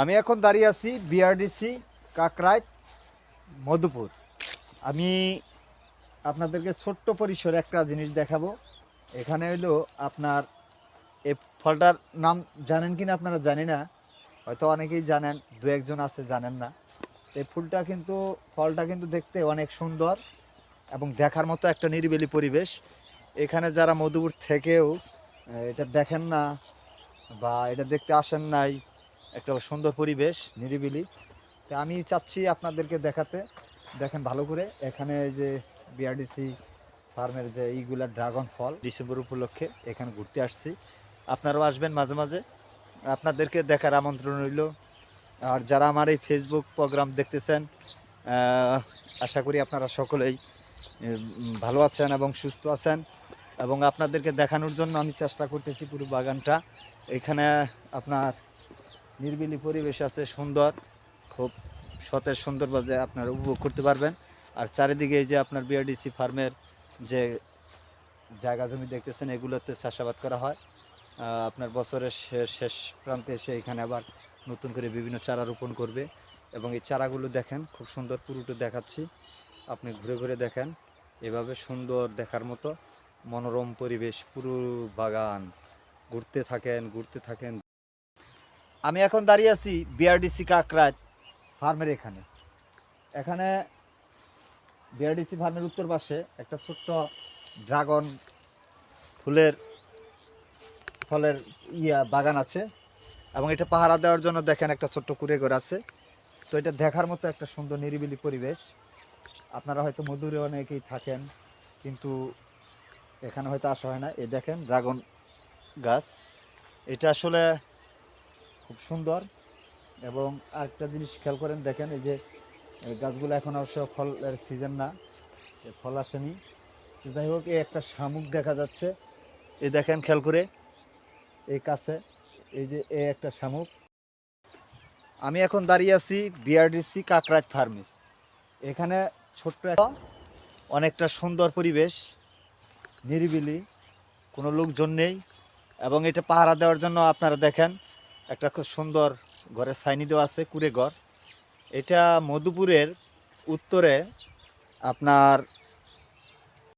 আমি এখন দাঁড়িয়ে আছি বিআরডিসি কাকরাইত মধুপুর। আমি আপনাদেরকে ছোট্ট পরিসরে একটা জিনিস দেখাবো। এখানে হলো আপনার এই ফলটার নাম জানেন কিনা আপনারা জানি না, হয়তো অনেকেই জানেন, দু একজন আছে জানেন না। এই ফলটা কিন্তু দেখতে অনেক সুন্দর এবং দেখার মতো একটা নিরিবিলি পরিবেশ। এখানে যারা মধুপুর থেকেও এটা দেখেন না বা এটা দেখতে আসেন নাই, একটা সুন্দর পরিবেশ নিরিবিলি। তো আমি চাচ্ছি আপনাদেরকে দেখাতে। দেখেন ভালো করে, এখানে যে বিআরডিসি ফার্মের যে এইগুলা ড্রাগন ফল ডিসেম্বর উপলক্ষে এখানে ঘুরতে আসছি। আপনারাও আসবেন মাঝে মাঝে, আপনাদেরকে দেখার আমন্ত্রণ রইল। আর যারা আমার এই ফেসবুক প্রোগ্রাম দেখতেছেন, আশা করি আপনারা সকলেই ভালো আছেন এবং সুস্থ আছেন। এবং আপনাদেরকে দেখানোর জন্য আমি চেষ্টা করতেছি পুরো বাগানটা। এখানে আপনার নিরিবিলি পরিবেশ আছে, সুন্দর, খুব সতেজ সৌন্দর্য আপনারা উপভোগ করতে পারবেন। আর চারিদিকে এই যে আপনার বিআরডিসি ফার্মের যে জায়গা জমি দেখতেছেন, এগুলোতে চাষাবাদ করা হয়। আপনার বছরের শেষ প্রান্তে এসে এখানে আবার নতুন করে বিভিন্ন চারা রোপণ করবে। এবং এই চারাগুলো দেখেন খুব সুন্দর, পুরোটা দেখাচ্ছি, আপনি ঘুরে ঘুরে দেখেন। এভাবে সুন্দর দেখার মতো মনোরম পরিবেশ, পুরো বাগান ঘুরতে থাকেন। আমি এখন দাঁড়িয়ে আছি বিআরডিসি কাকরাইত ফার্মের এখানে বিআরডিসি ফার্মের উত্তর পাশে একটা ছোট্ট ড্রাগন ফলের বাগান আছে। এবং এটা পাহারা দেওয়ার জন্য দেখেন একটা ছোট্ট কুঁড়ে ঘর আছে। তো এটা দেখার মতো একটা সুন্দর নিরিবিলি পরিবেশ। আপনারা হয়তো মধুরে অনেকেই থাকেন, কিন্তু এখানে হয়তো আসা হয় না। এই দেখেন ড্রাগন গাছ, এটা আসলে খুব সুন্দর। এবং আরেকটা জিনিস খেয়াল করেন, দেখেন এই যে গাছগুলো এখন অবশ্য ফলের সিজন না, ফল আসেনি। যাই হোক, এই একটা শামুক দেখা যাচ্ছে, এই দেখেন খেয়াল করে এই কাছে, এই যে এই একটা শামুক। আমি এখন দাঁড়িয়ে আছি বিআরডিসি কাকরাইত ফার্মে। এখানে ছোট্ট অনেকটা সুন্দর পরিবেশ, নিরিবিলি, কোনো লোকজন নেই। এবং এটা পাহারা দেওয়ার জন্য আপনারা দেখেন একটা খুব সুন্দর ঘরের ছাইনি দেওয়া আছে, কুড়ে ঘর। এটা মধুপুরের উত্তরে আপনার